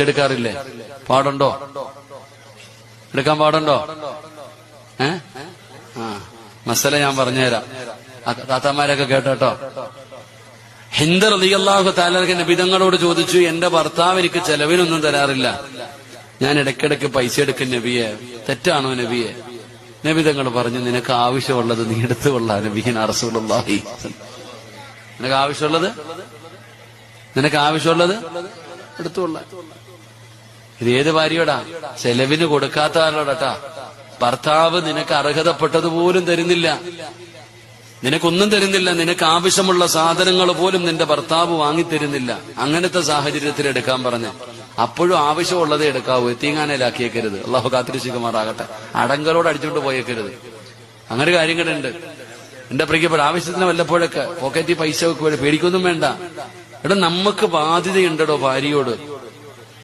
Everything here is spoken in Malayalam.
എടുക്കാറില്ലേ? പാടുണ്ടോ? എടുക്കാൻ പാടുണ്ടോ? മസല ഞാൻ പറഞ്ഞുതരാം, താത്തമാരൊക്കെ കേട്ടോ. ഹിന്ദ് റളിയല്ലാഹു തആല നബിതങ്ങളോട് ചോദിച്ചു, എന്റെ ഭർത്താവ് എനിക്ക് ചെലവിനൊന്നും തരാറില്ല, ഞാൻ ഇടയ്ക്കിടയ്ക്ക് പൈസ എടുക്കും നബിയെ, തെറ്റാണോ നബിയെ? നബിതങ്ങൾ പറഞ്ഞു, നിനക്ക് ആവശ്യമുള്ളത് നീ എടുത്തുകൊള്ളാ നബിയന റസൂലുള്ളാഹി. നിനക്ക് ആവശ്യമുള്ളത് എടുത്തുകൊള്ളാം. ഇത് ഏത് ഭാര്യയോടാ? ചെലവിന് കൊടുക്കാത്ത ആളോടാ. ഭർത്താവ് നിനക്ക് അർഹതപ്പെട്ടതുപോലും തരുന്നില്ല, നിനക്കൊന്നും തരുന്നില്ല, നിനക്ക് ആവശ്യമുള്ള സാധനങ്ങൾ പോലും നിന്റെ ഭർത്താവ് വാങ്ങിത്തരുന്നില്ല. അങ്ങനത്തെ സാഹചര്യത്തിൽ എടുക്കാൻ പറഞ്ഞ്, അപ്പോഴും ആവശ്യമുള്ളതേ എടുക്കാവൂ. എത്തീങ്ങാനയിലാക്കിയേക്കരുത്. അള്ളാഹു കാത്തിരക്ഷിക്കുമാറാകട്ടെ. അടങ്കലോട് അടിച്ചുകൊണ്ട് പോയേക്കരുത്. അങ്ങനെ കാര്യങ്ങളുണ്ട്. എന്റെ പ്രിയപ്പെട്ട ആവശ്യത്തിന് വല്ലപ്പോഴൊക്കെ പോക്കറ്റിൽ പൈസ വെക്കുമ്പോൾ പേടിക്കൊന്നും വേണ്ട. എടാ, നമുക്ക് ബാധ്യതയുണ്ടോ ഭാര്യയോട്?